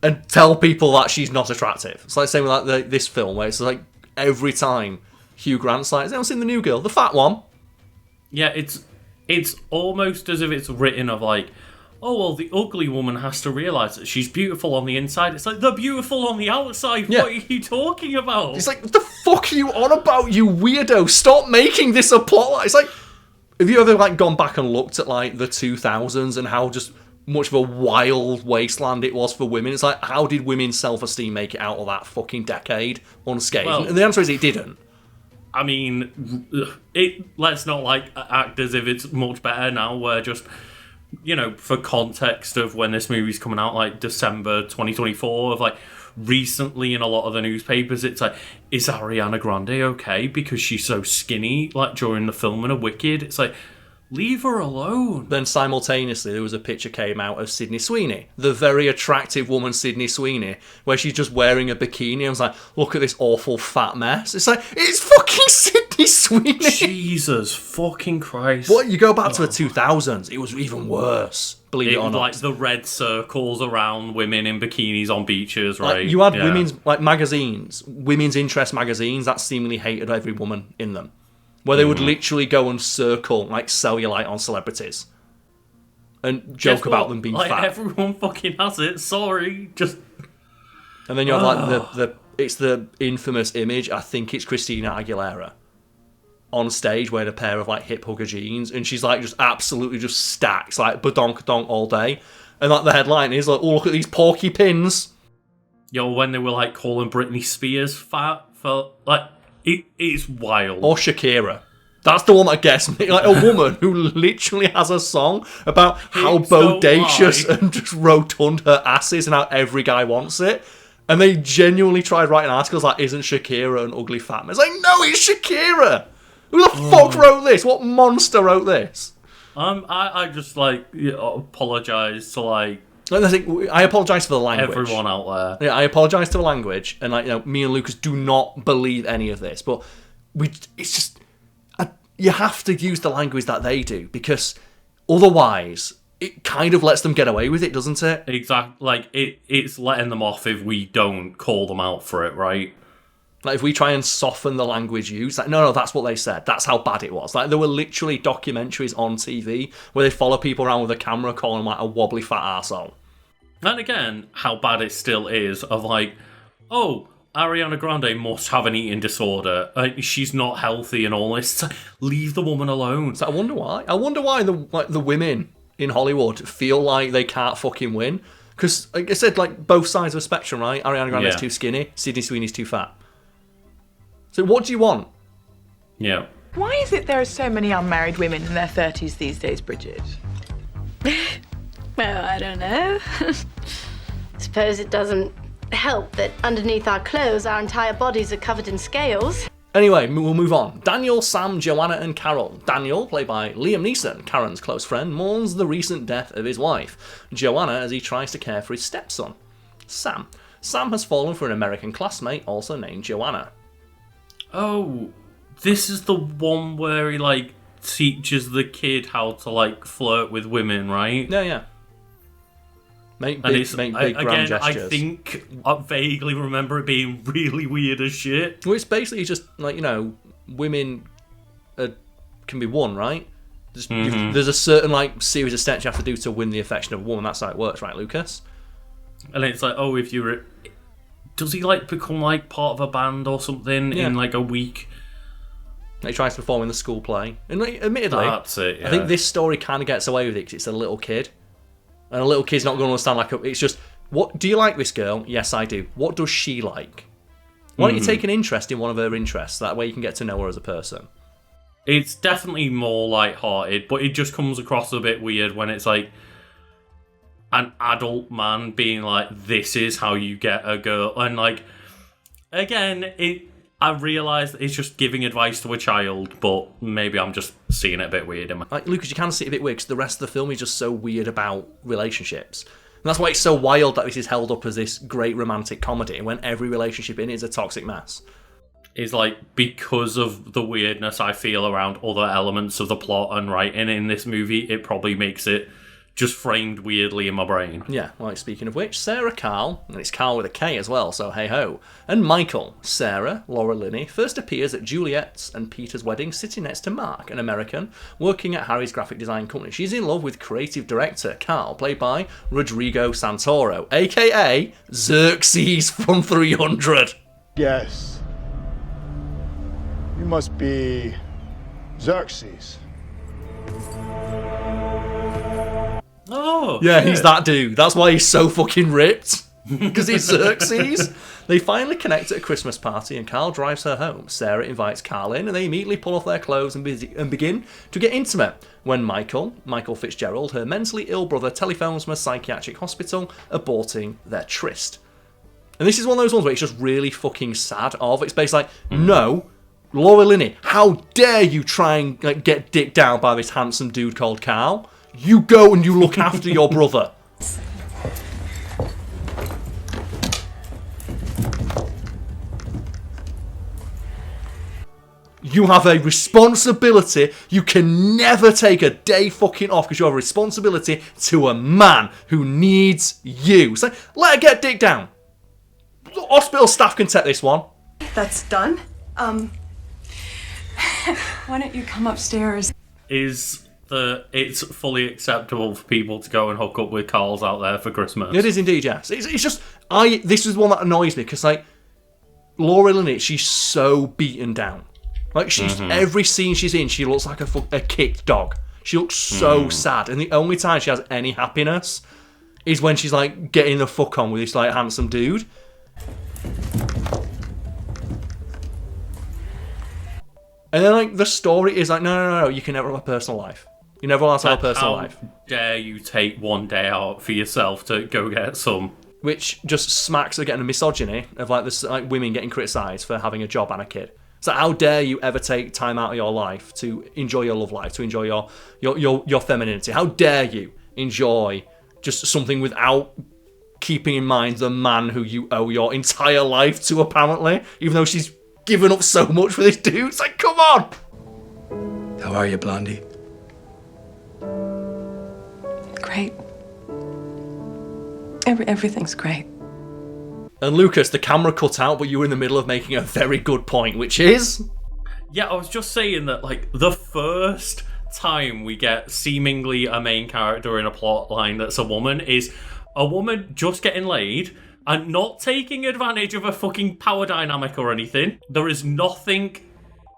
[SPEAKER 1] and tell people that she's not attractive. It's like saying with like this film where it's like every time Hugh Grant's like, has anyone seen the new girl? The fat one.
[SPEAKER 2] Yeah, it's almost as if it's written of like, oh, well, the ugly woman has to realise that she's beautiful on the inside. It's like, they're beautiful on the outside. Yeah. What are you talking about?
[SPEAKER 1] It's like, what the fuck are you on about, you weirdo? Stop making this a plot line. It's like, have you ever like gone back and looked at like the 2000s and how just much of a wild wasteland it was for women? It's like, how did women's self-esteem make it out of that fucking decade unscathed?
[SPEAKER 2] Well,
[SPEAKER 1] and the answer is it didn't.
[SPEAKER 2] I mean, let's not like act as if it's much better now. Where just, you know, for context of when this movie's coming out, like December 2024, of like recently in a lot of the newspapers, it's like, is Ariana Grande okay because she's so skinny? Like during the filming of Wicked, it's like, leave her alone.
[SPEAKER 1] Then simultaneously, there was a picture came out of Sydney Sweeney, the very attractive woman Sydney Sweeney, where she's just wearing a bikini. I was like, look at this awful fat mess. It's like, it's fucking Sydney Sweeney.
[SPEAKER 2] Jesus fucking Christ.
[SPEAKER 1] What, you go back to the 2000s, it was even worse, believe it or
[SPEAKER 2] was
[SPEAKER 1] not.
[SPEAKER 2] like the red circles around women in bikinis on beaches, right?
[SPEAKER 1] Like, you had women's like magazines, women's interest magazines that seemingly hated every woman in them, where they would literally go and circle like cellulite on celebrities and joke about them being
[SPEAKER 2] like,
[SPEAKER 1] fat.
[SPEAKER 2] Everyone fucking has it. Sorry, just.
[SPEAKER 1] And then you have like it's the infamous image. I think it's Christina Aguilera on stage wearing a pair of like hip hugger jeans, and she's like just absolutely just stacks like badonk all day. And like the headline is like, oh, look at these porky pins.
[SPEAKER 2] Yo, when they were like calling Britney Spears fat for like. It's wild.
[SPEAKER 1] Or Shakira. That's the one that gets me. Like a woman who literally has a song about how bodacious and just rotund her ass is and how every guy wants it. And they genuinely tried writing articles like, isn't Shakira an ugly fat man? It's like, no, it's Shakira! Who the fuck wrote this? What monster wrote this?
[SPEAKER 2] I just like apologise to like
[SPEAKER 1] I apologise for the language.
[SPEAKER 2] Everyone out there.
[SPEAKER 1] Yeah, I apologise to the language, and like, you know, me and Lucas do not believe any of this, but it's just you have to use the language that they do, because otherwise it kind of lets them get away with it, doesn't it?
[SPEAKER 2] Exactly. Like it's letting them off if we don't call them out for it, right?
[SPEAKER 1] Like if we try and soften the language used, like no, that's what they said. That's how bad it was. Like there were literally documentaries on TV where they follow people around with a camera calling them like a wobbly fat arsehole.
[SPEAKER 2] And again, how bad it still is of like, oh, Ariana Grande must have an eating disorder. She's not healthy and all this. Leave the woman alone.
[SPEAKER 1] So I wonder why. I wonder why the women in Hollywood feel like they can't fucking win. Because like I said, like both sides of the spectrum, right? Ariana Grande's too skinny. Sydney Sweeney's too fat. So what do you want?
[SPEAKER 2] Yeah.
[SPEAKER 17] Why is it there are so many unmarried women in their 30s these days, Bridget?
[SPEAKER 7] Well, I don't know. Suppose it doesn't help that underneath our clothes, our entire bodies are covered in scales.
[SPEAKER 1] Anyway, we'll move on. Daniel, Sam, Joanna, and Carol. Daniel, played by Liam Neeson, Karen's close friend, mourns the recent death of his wife. Joanna, as he tries to care for his stepson. Sam has fallen for an American classmate, also named Joanna.
[SPEAKER 2] Oh, this is the one where he like teaches the kid how to like flirt with women, right?
[SPEAKER 1] Yeah. Make big grand gestures.
[SPEAKER 2] I think I vaguely remember it being really weird as shit.
[SPEAKER 1] Well, it's basically just like, you know, women can be won, right? There's a certain like series of steps you have to do to win the affection of a woman. That's how it works, right, Lucas?
[SPEAKER 2] And it's like, oh, if you're... Does he like become like part of a band or something in like a week?
[SPEAKER 1] He tries to perform in the school play. And like, admittedly,
[SPEAKER 2] that's it, yeah.
[SPEAKER 1] I think this story kind of gets away with it because it's a little kid. And a little kid's not going to understand, like, it's just, what do you like this girl? Yes, I do. What does she like? Why don't you take an interest in one of her interests? That way you can get to know her as a person.
[SPEAKER 2] It's definitely more light-hearted, but it just comes across a bit weird when it's like an adult man being like, this is how you get a girl. And like, again, I realise that it's just giving advice to a child, but maybe I'm just seeing it a bit weird.
[SPEAKER 1] Like, Lucas, you can see it a bit weird because the rest of the film is just so weird about relationships. And that's why it's so wild that this is held up as this great romantic comedy when every relationship in it is a toxic mess.
[SPEAKER 2] Is like, because of the weirdness I feel around other elements of the plot and writing in this movie, it probably makes it just framed weirdly in my brain.
[SPEAKER 1] Yeah, like, speaking of which, Sarah Carl, and it's Carl with a K as well, so hey-ho, and Michael, Sarah, Laura Linney, first appears at Juliet's and Peter's wedding sitting next to Mark, an American, working at Harry's graphic design company. She's in love with creative director Carl, played by Rodrigo Santoro, a.k.a. Xerxes from 300.
[SPEAKER 18] Yes. You must be Xerxes.
[SPEAKER 2] Oh,
[SPEAKER 1] yeah,
[SPEAKER 2] shit.
[SPEAKER 1] he's that dude. That's why he's so fucking ripped. Because he's Xerxes. They finally connect at a Christmas party and Carl drives her home. Sarah invites Carl in and they immediately pull off their clothes and begin to get intimate. When Michael Fitzgerald, her mentally ill brother, telephones from a psychiatric hospital, aborting their tryst. And this is one of those ones where it's just really fucking sad of. It's basically like, no, Laura Linney, how dare you try and get dicked down by this handsome dude called Carl? You go and you look after your brother. You have a responsibility. You can never take a day fucking off because you have a responsibility to a man who needs you. So let her get dick down. Hospital staff can take this one.
[SPEAKER 17] That's done. Why don't you come upstairs?
[SPEAKER 2] It's fully acceptable for people to go and hook up with Carls out there for Christmas.
[SPEAKER 1] It is indeed, yes. It's just this is one that annoys me because Laura Linney, she's so beaten down. She's every scene she's in, she looks like a kicked dog. She looks so sad, and the only time she has any happiness is when she's getting the fuck on with this handsome dude. And then the story is no, you can never have a personal life. You're never allowed to have a personal life.
[SPEAKER 2] How dare you take one day out for yourself to go get some?
[SPEAKER 1] Which just smacks of getting a misogyny of women getting criticised for having a job and a kid. So how dare you ever take time out of your life to enjoy your love life, to enjoy your femininity? How dare you enjoy just something without keeping in mind the man who you owe your entire life to, apparently, even though she's given up so much for this dude? It's come on!
[SPEAKER 11] How are you, Blondie?
[SPEAKER 17] Great. Everything's great.
[SPEAKER 1] And Lucas, the camera cut out, but you were in the middle of making a very good point, which is...
[SPEAKER 2] Yeah, I was just saying that, the first time we get seemingly a main character in a plot line that's a woman is a woman just getting laid and not taking advantage of a fucking power dynamic or anything. There is nothing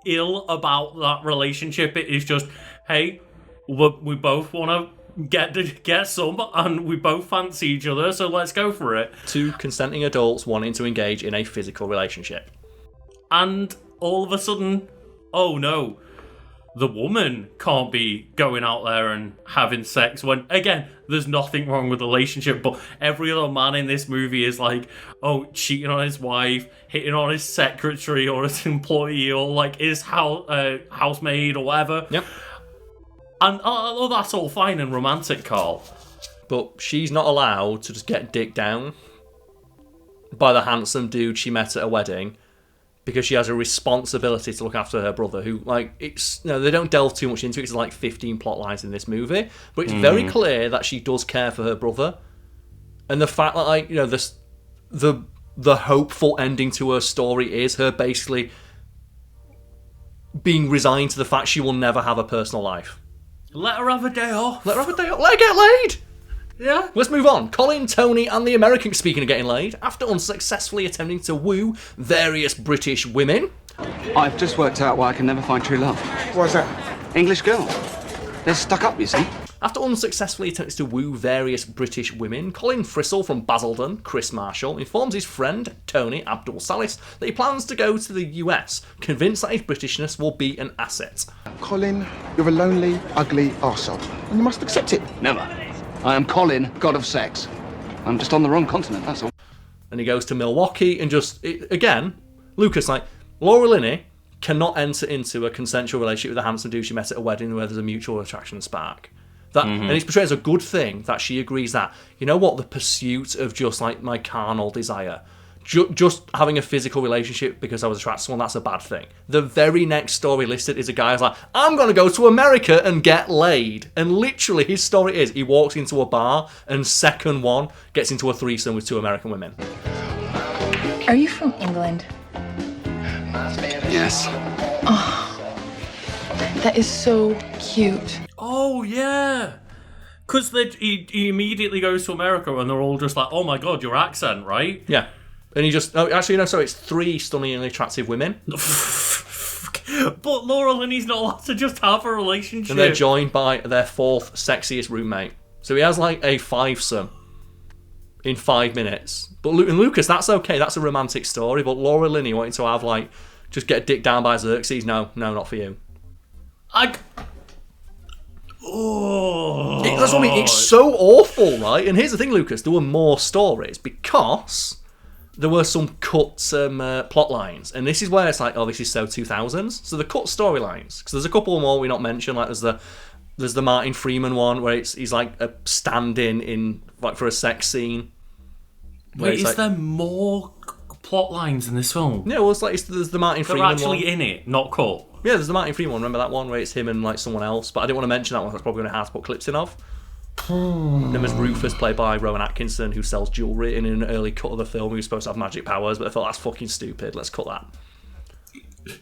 [SPEAKER 2] ill about that relationship. It is just, hey, we both want to get some, and we both fancy each other, so let's go for it.
[SPEAKER 1] Two consenting adults wanting to engage in a physical relationship.
[SPEAKER 2] And all of a sudden, oh no, the woman can't be going out there and having sex when, again, there's nothing wrong with the relationship, but every other man in this movie is cheating on his wife, hitting on his secretary or his employee or his housemaid or whatever.
[SPEAKER 1] Yep.
[SPEAKER 2] And that's all fine and romantic, Carl.
[SPEAKER 1] But she's not allowed to just get dicked down by the handsome dude she met at a wedding because she has a responsibility to look after her brother, who, they don't delve too much into it. It's 15 plot lines in this movie, but it's very clear that she does care for her brother. And the fact that, the hopeful ending to her story is her basically being resigned to the fact she will never have a personal life.
[SPEAKER 2] Let her have a day off.
[SPEAKER 1] Let her have a day off. Let her get laid.
[SPEAKER 2] Yeah.
[SPEAKER 1] Let's move on. Colin, Tony, and the American, speaking of getting laid, after unsuccessfully attempting to woo various British women.
[SPEAKER 15] I've just worked out why I can never find true love.
[SPEAKER 6] What's that?
[SPEAKER 15] English girl. They're stuck up, you see.
[SPEAKER 1] After unsuccessfully attempting to woo various British women, Colin Frissell from Basildon, Chris Marshall, informs his friend, Tony Abdul Salis, that he plans to go to the US, convinced that his Britishness will be an asset.
[SPEAKER 18] Colin, you're a lonely, ugly arsehole, and you must accept it.
[SPEAKER 15] Never. I am Colin, god of sex. I'm just on the wrong continent, that's all.
[SPEAKER 1] And he goes to Milwaukee and again, Lucas, Laura Linney cannot enter into a consensual relationship with a handsome dude she met at a wedding where there's a mutual attraction spark. And it's portrayed as a good thing that she agrees that, you know what, the pursuit of just my carnal desire, just having a physical relationship because I was attracted to someone, that's a bad thing. The very next story listed is a guy who's I'm going to go to America and get laid. And literally his story is he walks into a bar and second one gets into a threesome with two American women.
[SPEAKER 17] Are you from England?
[SPEAKER 15] Yes.
[SPEAKER 17] Oh, that is so cute.
[SPEAKER 2] Oh, yeah. Because he immediately goes to America and they're all just oh my god, your accent, right?
[SPEAKER 1] Yeah. And he just... Oh, actually, no, sorry, it's three stunningly attractive women.
[SPEAKER 2] But Laura Linney's not allowed to just have a relationship.
[SPEAKER 1] And they're joined by their fourth sexiest roommate. So he has like a fivesome in 5 minutes. But and Lucas, that's okay. That's a romantic story. But Laura Linney wanting to have like just get dicked down by Xerxes. No, not for you.
[SPEAKER 2] Oh,
[SPEAKER 1] that's what I mean. It's so awful, right? And here's the thing, Lucas. There were more stories because there were some cut plot lines, and this is where it's like, oh, this is so 2000s. So the cut storylines, because there's a couple more we not mentioned. Like there's the Martin Freeman one where he's like a stand-in in like for a sex scene.
[SPEAKER 2] Wait, is there more plot lines in this film?
[SPEAKER 1] Yeah, well, there's the Martin Freeman one.
[SPEAKER 2] They're actually in it, not cut.
[SPEAKER 1] Yeah, there's the Martin Freeman one. Remember that one where it's him and like someone else? But I didn't want to mention that one. That's probably going to have to put clips in of. Him as Rufus, played by Rowan Atkinson, who sells jewellery in an early cut of the film. He was supposed to have magic powers, but I thought that's fucking stupid. Let's cut that.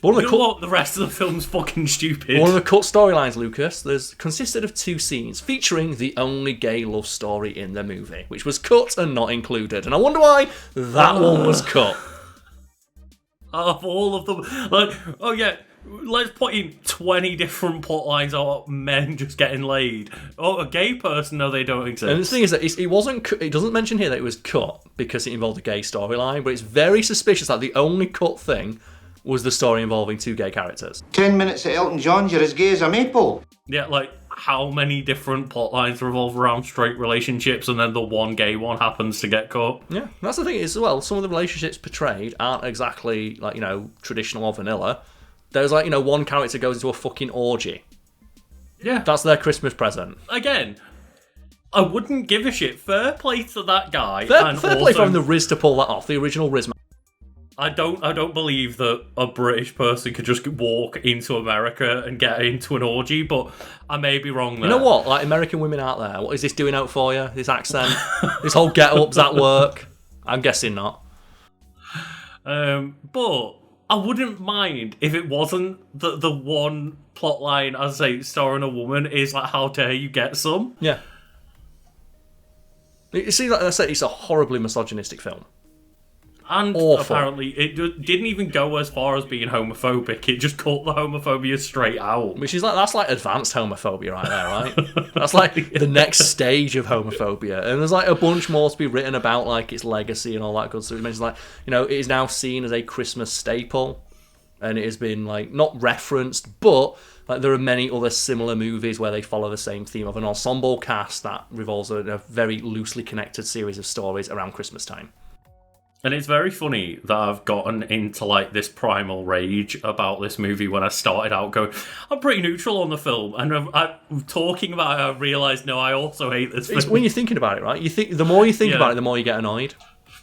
[SPEAKER 2] The rest of the film's fucking stupid.
[SPEAKER 1] One of the cut storylines, Lucas, consisted of 2 scenes featuring the only gay love story in the movie, which was cut and not included. And I wonder why that one was cut.
[SPEAKER 2] Of all of them, like, oh yeah, let's put in 20 different plot lines of men just getting laid. Oh, a gay person? No, they don't exist.
[SPEAKER 1] And the thing is that it wasn't. It doesn't mention here that it was cut because it involved a gay storyline, but it's very suspicious that the only cut thing was the story involving 2 gay characters.
[SPEAKER 6] 10 minutes at Elton John's, you're as gay as a maple.
[SPEAKER 2] Yeah, like, how many different plot lines revolve around straight relationships and then the one gay one happens to get caught?
[SPEAKER 1] Yeah, that's the thing as well. Some of the relationships portrayed aren't exactly, like, traditional or vanilla. There's, like, one character goes into a fucking orgy.
[SPEAKER 2] Yeah.
[SPEAKER 1] That's their Christmas present.
[SPEAKER 2] Again, I wouldn't give a shit. Fair play to that guy.
[SPEAKER 1] Fair play for him, the Riz to pull that off, the original Riz.
[SPEAKER 2] I don't believe that a British person could just walk into America and get into an orgy, but I may be wrong there.
[SPEAKER 1] You know what? Like, American women out there, what is this doing out for you? This accent? This whole get-up's at work? I'm guessing not.
[SPEAKER 2] But I wouldn't mind if it wasn't the one plot line, as I say, starring a woman, is like, how dare you get some?
[SPEAKER 1] Yeah. You see, like I said, it's a horribly misogynistic film.
[SPEAKER 2] And
[SPEAKER 1] awful.
[SPEAKER 2] Apparently it didn't even go as far as being homophobic. It just cut the homophobia straight out.
[SPEAKER 1] Which is that's like advanced homophobia right there, right? That's like the next stage of homophobia. And there's like a bunch more to be written about like its legacy and all that good stuff. It mentions like, it is now seen as a Christmas staple. And it has been like not referenced, but like there are many other similar movies where they follow the same theme of an ensemble cast that revolves around a very loosely connected series of stories around Christmas time.
[SPEAKER 2] And it's very funny that I've gotten into like this primal rage about this movie when I started out going, I'm pretty neutral on the film. And I'm talking about it, I realised, no, I also hate this film.
[SPEAKER 1] It's when you're thinking about it, right? The more you think about it, the more you get annoyed.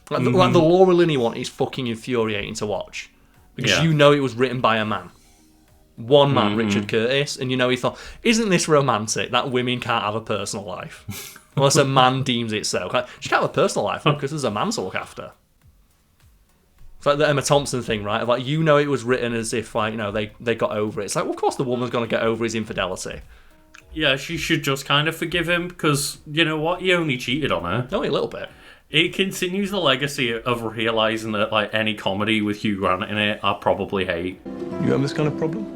[SPEAKER 1] Like, like the Laura Linney one is fucking infuriating to watch. Because it was written by a man. One man, Richard Curtis. And he thought, isn't this romantic that women can't have a personal life? Unless a man deems it so. She can't have a personal life because there's a man to look after. It's like the Emma Thompson thing, right? Like, it was written as if, like, they got over it. It's like, well, of course the woman's going to get over his infidelity.
[SPEAKER 2] Yeah, she should just kind of forgive him, because, you know what? He only cheated on her.
[SPEAKER 1] Only a little bit.
[SPEAKER 2] It continues the legacy of realising that, like, any comedy with Hugh Grant in it, I probably hate.
[SPEAKER 8] You have this kind of problem?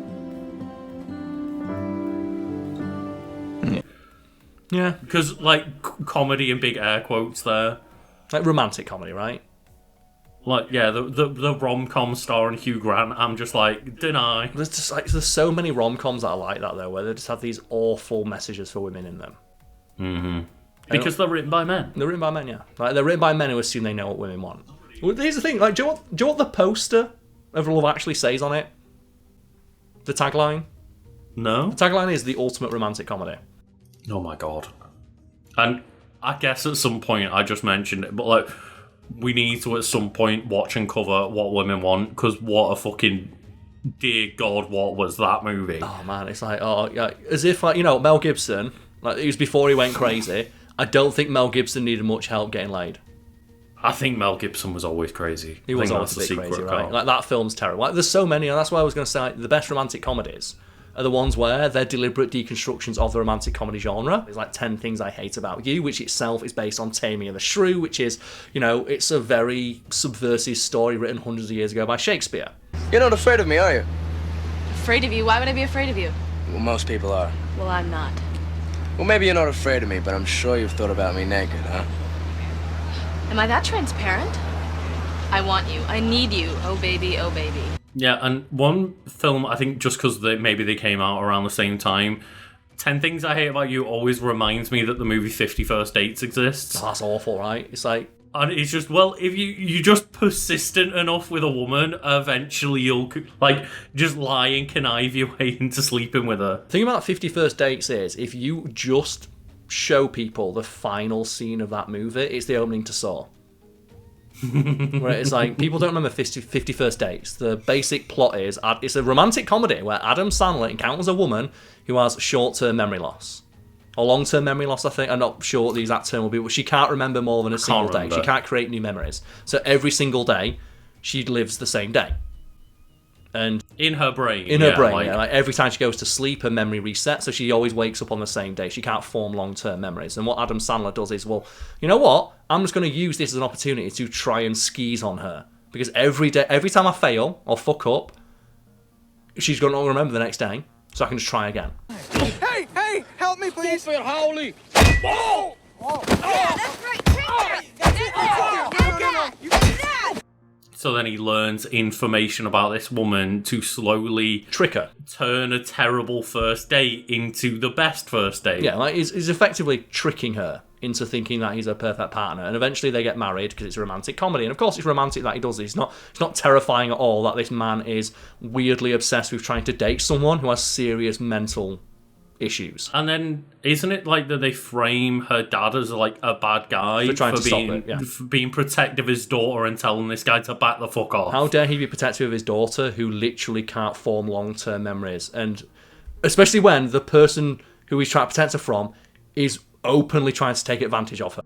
[SPEAKER 1] Yeah.
[SPEAKER 2] Because, like, comedy in big air quotes there.
[SPEAKER 1] Like romantic comedy, right?
[SPEAKER 2] Like, yeah, the rom-com starring Hugh Grant, I'm just like, deny.
[SPEAKER 1] There's so many rom-coms that are like that, though, where they just have these awful messages for women in them.
[SPEAKER 2] Mm-hmm. Because they're written by men.
[SPEAKER 1] They're written by men, yeah. Like, they're written by men who assume they know what women want. Well, here's the thing, like, do you know what the poster of Love Actually says on it? The tagline?
[SPEAKER 2] No.
[SPEAKER 1] The tagline is the ultimate romantic comedy.
[SPEAKER 2] Oh my god. And I guess at some point I just mentioned it, but, like, we need to at some point watch and cover What Women Want, because what a fucking, dear God, what was that movie?
[SPEAKER 1] Oh man, it's like, as if, like, Mel Gibson, like, it was before he went crazy. I don't think Mel Gibson needed much help getting laid.
[SPEAKER 2] I think Mel Gibson was always crazy.
[SPEAKER 1] He was always a bit crazy, right? Like, that film's terrible. Like, there's so many, and that's why I was going to say, like, the best romantic comedies are the ones where they're deliberate deconstructions of the romantic comedy genre. There's like 10 Things I Hate About You, which itself is based on Taming of the Shrew, which is, it's a very subversive story written hundreds of years ago by Shakespeare.
[SPEAKER 10] You're not afraid of me, are you?
[SPEAKER 19] afraid of you. Why would I be afraid of you?
[SPEAKER 10] Well, most people are.
[SPEAKER 19] Well, I'm not.
[SPEAKER 10] Well, maybe you're not afraid of me, but I'm sure you've thought about me naked, huh?
[SPEAKER 19] Am I that transparent? I want you. I need you. Oh, baby. Oh, baby.
[SPEAKER 2] Yeah, and one film, I think just because maybe they came out around the same time, 10 Things I Hate About You always reminds me that the movie 50 First Dates exists.
[SPEAKER 1] That's awful, right? It's like...
[SPEAKER 2] And it's just, well, if you're just persistent enough with a woman, eventually you'll, like, just lie and connive your way into sleeping with her.
[SPEAKER 1] The thing about 50 First Dates is, if you just show people the final scene of that movie, it's the opening to Saw. Where it's like, people don't remember 50 First Dates. The basic plot is, it's a romantic comedy where Adam Sandler encounters a woman who has short-term memory loss. Or long-term memory loss, I think. I'm not sure what the exact term will be, but she can't remember more than a single day. She can't create new memories. So every single day, she lives the same day. And
[SPEAKER 2] in her brain.
[SPEAKER 1] Like every time she goes to sleep, her memory resets, so she always wakes up on the same day. She can't form long-term memories. And what Adam Sandler does is, well, you know what? I'm just going to use this as an opportunity to try and skis on her. Because every time I fail or fuck up, she's going to remember the next day, so I can just try again.
[SPEAKER 12] Hey, help me, please.
[SPEAKER 10] Stupid Howley.
[SPEAKER 12] Whoa!
[SPEAKER 19] That's right.
[SPEAKER 2] So then he learns information about this woman to slowly
[SPEAKER 1] trick her,
[SPEAKER 2] turn a terrible first date into the best first date.
[SPEAKER 1] Yeah, like he's effectively tricking her into thinking that he's a perfect partner, and eventually they get married because it's a romantic comedy. And of course, it's romantic that he does it. It's not terrifying at all that this man is weirdly obsessed with trying to date someone who has serious mental issues.
[SPEAKER 2] And then isn't it like that they frame her dad as like a bad guy for being protective of his daughter and telling this guy to back the fuck off?
[SPEAKER 1] How dare he be protective of his daughter who literally can't form long-term memories, and especially when the person who he's trying to protect her from is openly trying to take advantage of her.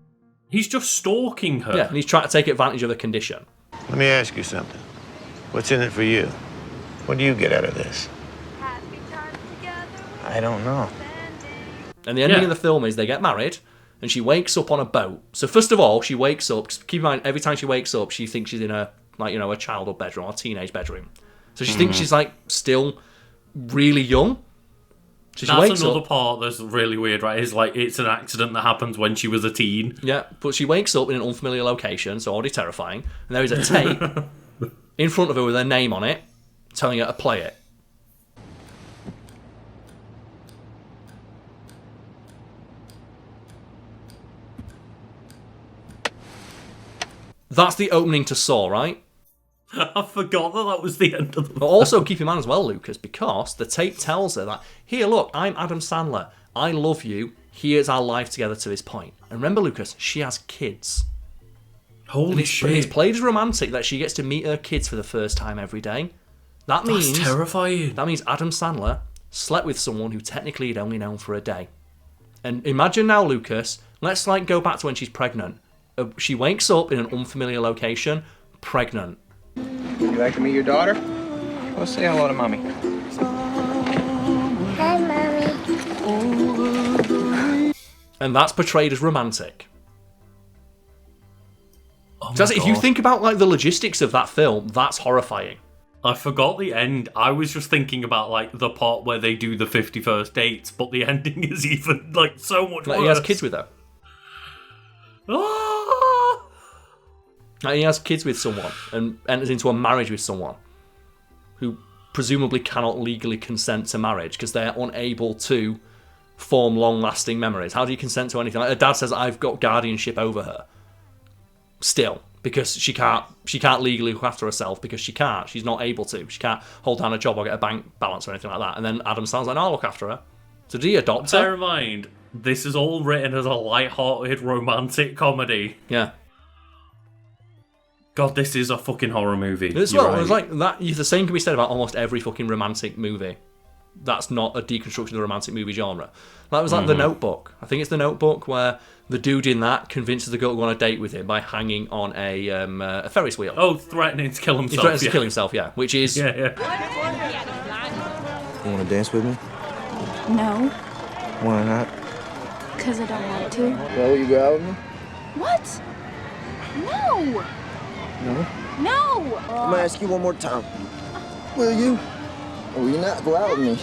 [SPEAKER 2] He's just stalking her.
[SPEAKER 1] Yeah, and he's trying to take advantage of the condition.
[SPEAKER 20] Let me ask you something. What's in it for you? What do you get out of this? I don't know.
[SPEAKER 1] And the ending of the film is they get married, and she wakes up on a boat. So first of all, she wakes up. Keep in mind, every time she wakes up, she thinks she's in a childhood bedroom or a teenage bedroom. So she thinks she's like still really young. So she wakes
[SPEAKER 2] another
[SPEAKER 1] up,
[SPEAKER 2] part that's really weird, right? Is like it's an accident that happens when she was a teen.
[SPEAKER 1] Yeah, but she wakes up in an unfamiliar location, so already terrifying. And there is a tape in front of her with her name on it, telling her to play it. That's the opening to Saw, right?
[SPEAKER 2] I forgot that was the end of the
[SPEAKER 1] But also keep in mind as well, Lucas, because the tape tells her that, here, look, I'm Adam Sandler. I love you. Here's our life together to this point. And remember, Lucas, she has kids.
[SPEAKER 2] Holy shit.
[SPEAKER 1] It's played as romantic that she gets to meet her kids for the first time every day. That's
[SPEAKER 2] terrifying.
[SPEAKER 1] That means Adam Sandler slept with someone who technically he'd only known for a day. And imagine now, Lucas, let's go back to when she's pregnant. She wakes up in an unfamiliar location, pregnant.
[SPEAKER 18] Would you like to meet your daughter? Well, say hello to Mommy.
[SPEAKER 9] Hi, Mommy.
[SPEAKER 1] And that's portrayed as romantic.
[SPEAKER 2] Oh
[SPEAKER 1] So if you think about the logistics of that film, that's horrifying.
[SPEAKER 2] I forgot the end. I was just thinking about the part where they do the 51st dates, but the ending is even so much worse.
[SPEAKER 1] He has kids with her. He has kids with someone and enters into a marriage with someone who presumably cannot legally consent to marriage because they're unable to form long-lasting memories. How do you consent to anything? Her dad says, I've got guardianship over her. Still, because she can't legally look after herself because she can't. She's not able to. She can't hold down a job or get a bank balance or anything like that. And then Adam sounds like, I'll look after her. So did he adopt her?
[SPEAKER 2] Bear in mind, this is all written as a light-hearted romantic comedy.
[SPEAKER 1] Yeah.
[SPEAKER 2] God, this is a fucking horror movie.
[SPEAKER 1] As well, it's like that. The same can be said about almost every fucking romantic movie. That's not a deconstruction of the romantic movie genre. That was like The Notebook. I think it's The Notebook where the dude in that convinces the girl to go on a date with him by hanging on a Ferris wheel.
[SPEAKER 2] Oh, threatening to kill himself.
[SPEAKER 1] He threatens to kill himself, yeah. Which is...
[SPEAKER 20] You want to dance with me?
[SPEAKER 3] No,
[SPEAKER 20] Why not?
[SPEAKER 3] because I don't want to.
[SPEAKER 20] Well, will you go out with me?
[SPEAKER 3] What? No!
[SPEAKER 20] No.
[SPEAKER 3] No!
[SPEAKER 20] I'm gonna ask you one more time. Will you?
[SPEAKER 11] Oh, you're not go out with me.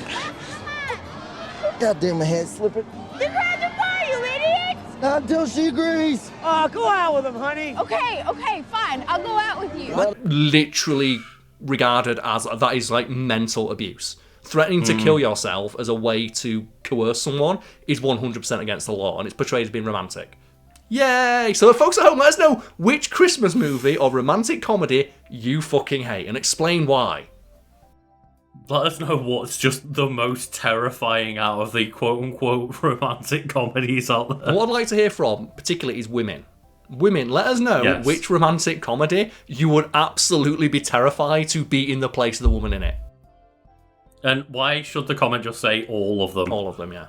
[SPEAKER 11] God damn, my hand's slipping.
[SPEAKER 12] You grabbed a bar, you idiot!
[SPEAKER 11] Not until she agrees.
[SPEAKER 12] Oh, go out with him, honey. Okay, fine. I'll go out with you.
[SPEAKER 1] Literally regarded as that is like mental abuse. Threatening to kill yourself as a way to coerce someone is 100% against the law, and it's portrayed as being romantic. Yay! So folks at home, let us know which Christmas movie or romantic comedy you fucking hate, and explain why.
[SPEAKER 2] Let us know what's just the most terrifying out of the quote-unquote romantic comedies out there.
[SPEAKER 1] And what I'd like to hear from, particularly, is women. Women, let us know which romantic comedy you would absolutely be terrified to be in the place of the woman in it.
[SPEAKER 2] And why should the comment just say all of them?
[SPEAKER 1] All of them, yeah.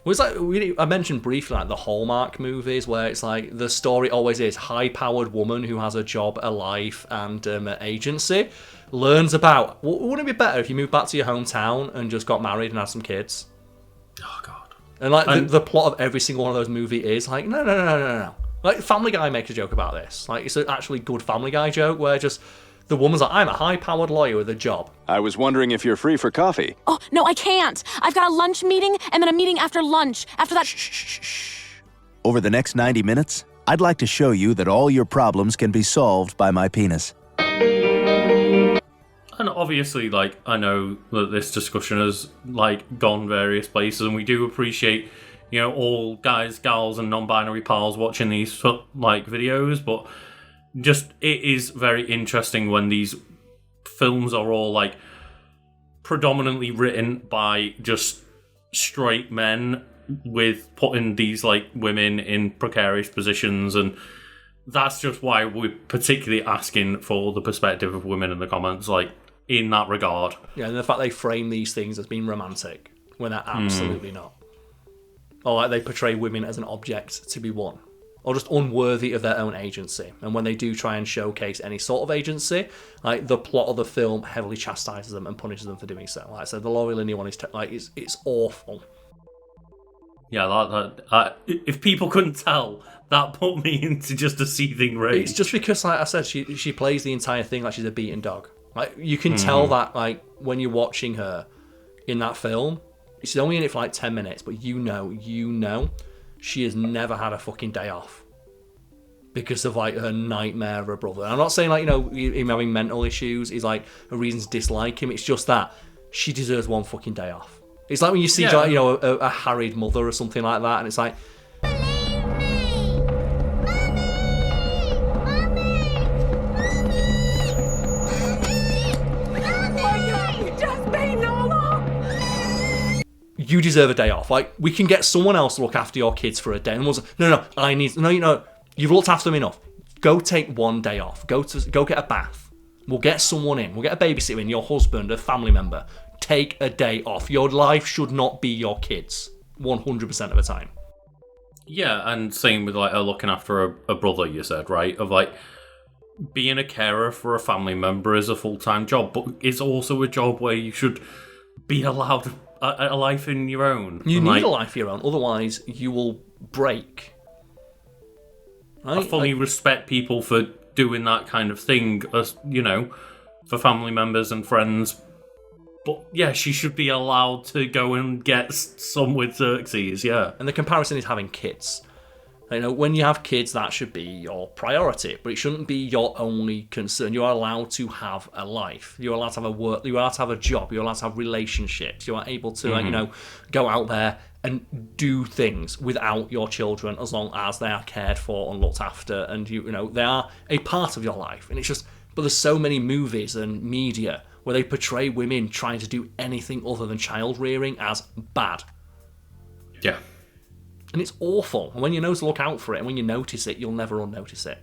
[SPEAKER 1] Well, it's like I mentioned briefly, like the Hallmark movies, where it's like the story always is high-powered woman who has a job, a life, and an agency learns about. Wouldn't it be better if you moved back to your hometown and just got married and had some kids?
[SPEAKER 2] Oh God!
[SPEAKER 1] And like the plot of every single one of those movies is like no. Like Family Guy makes a joke about this. Like it's an actually good Family Guy joke where just the woman's like, I'm a high-powered lawyer with a job.
[SPEAKER 21] I was wondering if you're free for coffee.
[SPEAKER 22] Oh, no, I can't. I've got a lunch meeting and then a meeting after lunch. After that...
[SPEAKER 23] Over the next 90 minutes, I'd like to show you that all your problems can be solved by my penis.
[SPEAKER 2] And obviously, like, I know that this discussion has, like, gone various places, and we do appreciate, you know, all guys, gals, and non-binary pals watching these, like, videos, but just, it is very interesting when these films are all, like, predominantly written by just straight men with putting these, like, women in precarious positions, and that's just why we're particularly asking for the perspective of women in the comments, like, in that regard.
[SPEAKER 1] Yeah, and the fact they frame these things as being romantic when they're absolutely not. Or like they portray women as an object to be won, or just unworthy of their own agency. And when they do try and showcase any sort of agency, like the plot of the film heavily chastises them and punishes them for doing so. Like I said, the Laura Linney one is it's awful.
[SPEAKER 2] Yeah, if people couldn't tell, that put me into just a seething rage.
[SPEAKER 1] It's just because, like I said, she plays the entire thing like she's a beaten dog. Like you can tell that, like when you're watching her in that film, she's only in it for like 10 minutes, but you know, she has never had a fucking day off because of like her nightmare of her brother. And I'm not saying like, you know, him having mental issues is like a reason to dislike him. It's just that she deserves one fucking day off. It's like when you see, like, you know, a harried mother or something like that, and it's like, you deserve a day off. Like, we can get someone else to look after your kids for a day. And you've looked after them enough. Go take one day off. Go get a bath. We'll get someone in. We'll get a babysitter in, your husband, a family member. Take a day off. Your life should not be your kids 100% of the time.
[SPEAKER 2] Yeah, and same with like looking after a brother, you said, right? Of like being a carer for a family member is a full-time job, but it's also a job where you should be allowed a life in your own.
[SPEAKER 1] You need a life of your own, otherwise you will break. Right?
[SPEAKER 2] I fully respect people for doing that kind of thing, as you know, for family members and friends. But yeah, she should be allowed to go and get some with Xerxes, yeah.
[SPEAKER 1] And the comparison is having kids. You know, when you have kids, that should be your priority, but it shouldn't be your only concern. You are allowed to have a life. You're allowed to have a work. You're allowed to have a job. You're allowed to have relationships. You are able to, like, you know, go out there and do things without your children, as long as they are cared for and looked after, and you know they are a part of your life. And it's just, but there's so many movies and media where they portray women trying to do anything other than child rearing as bad.
[SPEAKER 2] Yeah.
[SPEAKER 1] And it's awful. And when you know to look out for it, and when you notice it, you'll never unnotice it.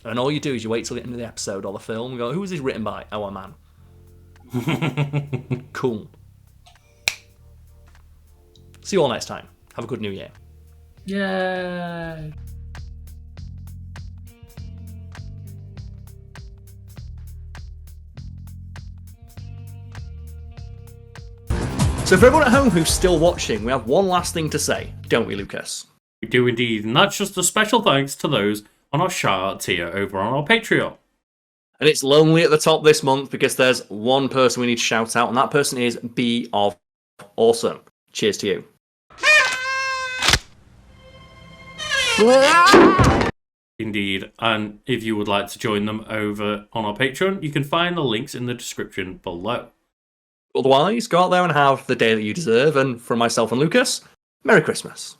[SPEAKER 1] And all you do is you wait till the end of the episode or the film and go, who is this written by? Oh, a man. Cool. See you all next time. Have a good new year.
[SPEAKER 2] Yay!
[SPEAKER 1] So for everyone at home who's still watching, we have one last thing to say, don't we, Lucas?
[SPEAKER 2] We do indeed, and that's just a special thanks to those on our shout-out tier over on our Patreon.
[SPEAKER 1] And it's lonely at the top this month because there's one person we need to shout out, and that person is B of Awesome. Cheers to you.
[SPEAKER 2] Indeed, and if you would like to join them over on our Patreon, you can find the links in the description below.
[SPEAKER 1] Otherwise, go out there and have the day that you deserve, and from myself and Lucas, Merry Christmas.